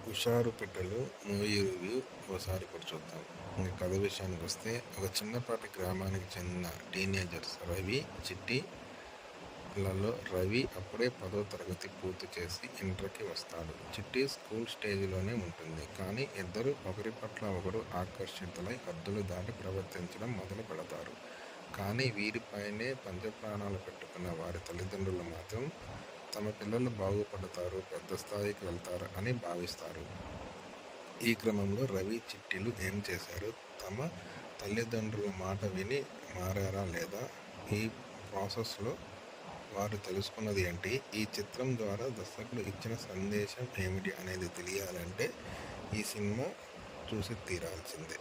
హుషారు పెట్టెలు movie review ఓసారి కూడా చూద్దాం. ఇంక కథ విషయానికి వస్తే, ఒక చిన్నపాటి గ్రామానికి చెందిన టీనేజర్స్ రవి, చిట్టి లలో రవి అప్పుడే 10వ తరగతి పూర్తి చేసి ఇంటర్కి వస్తాడు. చిట్టి స్కూల్ స్టేజిలోనే ఉంటుంది. కానీ ఇద్దరు ఒకరి పట్ల ఒకరు ఆకర్షితులై హద్దులు దాటి ప్రవర్తించడం మొదలు పెడతారు. కానీ వీరిపైనే పంచప్రాణాలు పెట్టుకున్న వారి తల్లిదండ్రులు మాత్రం తమ పిల్లలు బాగుపడతారు, పెద్ద స్థాయికి వెళ్తారు అని భావిస్తారు. ఈ క్రమంలో రవి, చిట్టిలు ఏం చేశారు? తమ తల్లిదండ్రుల మాట విని మారారా లేదా? ఈ ప్రాసెస్లో వారు తెలుసుకున్నది ఏంటి? ఈ చిత్రం ద్వారా దర్శకుడు ఇచ్చిన సందేశం ఏమిటి అనేది తెలియాలంటే ఈ సినిమా చూసి తీరాల్సిందే.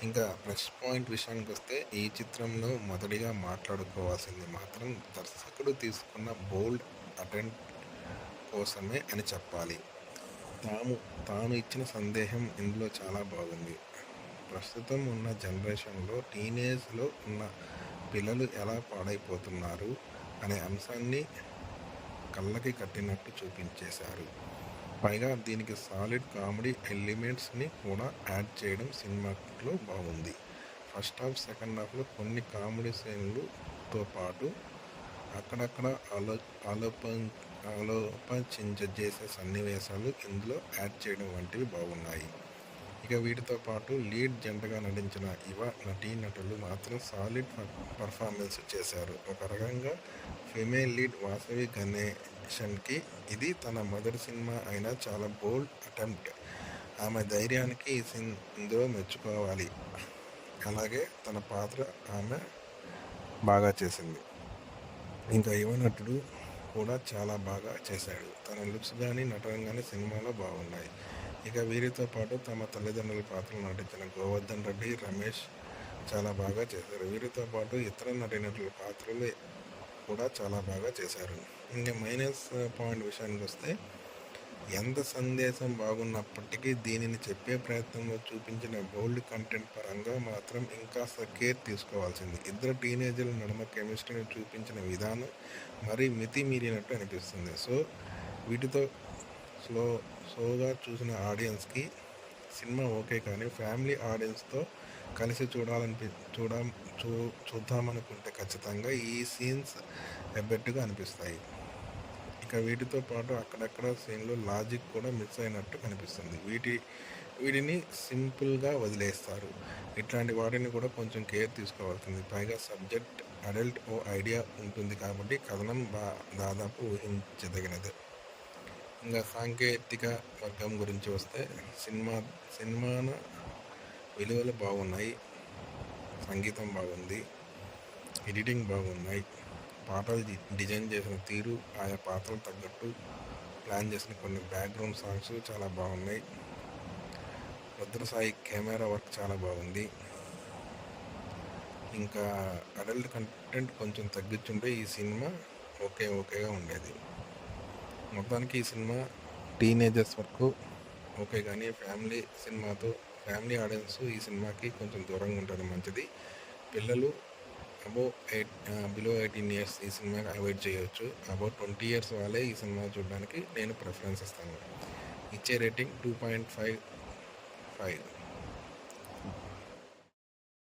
ఇంకా ప్లస్ పాయింట్ విషయానికి వస్తే, ఈ చిత్రంలో మొదటిగా మాట్లాడుకోవాల్సింది మాత్రం దర్శకుడు తీసుకున్న బోల్డ్ అటెంప్ట్ కోసమే అని చెప్పాలి. తాను ఇచ్చిన సందేశం ఇందులో చాలా బాగుంది. ప్రస్తుతం ఉన్న జనరేషన్లో టీనేజ్లో ఉన్న పిల్లలు ఎలా పాడైపోతున్నారు అనే అంశాన్ని కళ్ళకి కట్టినట్టు చూపించేశారు. పైగా దీనికి సాలిడ్ కామెడీ ఎలిమెంట్స్ని కూడా యాడ్ చేయడం సినిమాలో బాగుంది. ఫస్ట్ హాఫ్, సెకండ్ హాఫ్లో కొన్ని కామెడీ సీన్లతో పాటు అక్కడక్కడ ఆలోచించేసే సన్నివేశాలు ఇందులో యాడ్ చేయడం వంటివి బాగున్నాయి. ఇక వీటితో పాటు లీడ్ జంటగా నటించిన యువ నటీనటులు మాత్రం సాలిడ్ పర్ఫార్మెన్స్ చేశారు. ఒక రకంగా ఫీమేల్ లీడ్ వాసవి గణేశన్కి ఇది తన మొదటి సినిమా అయినా చాలా బోల్డ్ అటెంప్ట్. ఆమె ధైర్యానికి ఇందులో మెచ్చుకోవాలి. అలాగే తన పాత్ర ఆమె బాగా చేసింది. ఇంకా యువ నటుడు కూడా చాలా బాగా చేశాడు. తన లుక్స్ కానీ నటన కానీ సినిమాలో బాగున్నాయి. ఇక వీరితో పాటు తమ తల్లిదండ్రుల పాత్రలు నటించిన గోవర్ధన్ రెడ్డి, రమేష్ చాలా బాగా చేశారు. వీరితో పాటు ఇతర నటీనటుల పాత్రలు కూడా చాలా బాగా చేశారు. ఇంకా మైనస్ పాయింట్ విషయానికి వస్తే, ఎంత సందేశం బాగున్నప్పటికీ దీనిని చెప్పే ప్రయత్నంలో చూపించిన బోల్డ్ కంటెంట్ పరంగా మాత్రం ఇంకాస్త కేర్ తీసుకోవాల్సింది. ఇద్దరు టీనేజర్ల నడుమ కెమిస్ట్రీని చూపించిన విధానం మరీ మితిమీరినట్టు అనిపిస్తుంది. సో వీటితో స్లోగా చూసిన ఆడియన్స్కి సినిమా ఓకే, కానీ ఫ్యామిలీ ఆడియన్స్తో కలిసి చూద్దామనుకుంటే ఖచ్చితంగా ఈ సీన్స్ ఎబ్బెట్టుగా అనిపిస్తాయి. ఇక వీటితో పాటు అక్కడక్కడ సీన్లో లాజిక్ కూడా మిస్ అయినట్టు కనిపిస్తుంది. వీటిని సింపుల్గా వదిలేస్తారు. ఇట్లాంటి వాటిని కూడా కొంచెం కేర్ తీసుకోవాల్సింది. పైగా సబ్జెక్ట్ అడల్ట్ ఓ ఐడియా ఉంటుంది కాబట్టి కథనం దాదాపు ఊహించదగినది. ఇంకా సాంకేతిక వర్గం గురించి వస్తే, సినిమాన విలువలు బాగున్నాయి, సంగీతం బాగుంది, ఎడిటింగ్ బాగున్నాయి, పాటలు డిజైన్ చేసిన తీరు, ఆయా పాత్రలు తగ్గట్టు ప్లాన్ చేసిన కొన్ని బ్యాక్గ్రౌండ్ సాంగ్స్ చాలా బాగున్నాయి. రుద్రసాయి కెమెరా వర్క్ చాలా బాగుంది. ఇంకా అడల్ట్ కంటెంట్ కొంచెం తగ్గించుంటే ఈ సినిమా ఓకేగా ఉండేది. మొత్తానికి ఈ సినిమా టీనేజర్స్ వరకు ఓకే, కానీ ఫ్యామిలీ ఆడియన్స్ ఈ సినిమాకి కొంచెం దూరంగా ఉండడం మంచిది. పిల్లలు బిలో 18 years ఈ సినిమాకి అవాయిడ్ చేయవచ్చు. అబౌట్ 20 years వాళ్ళే ఈ సినిమా చూడడానికి నేను ప్రిఫరెన్స్ ఇస్తాను. ఇచ్చే రేటింగ్ 2.55.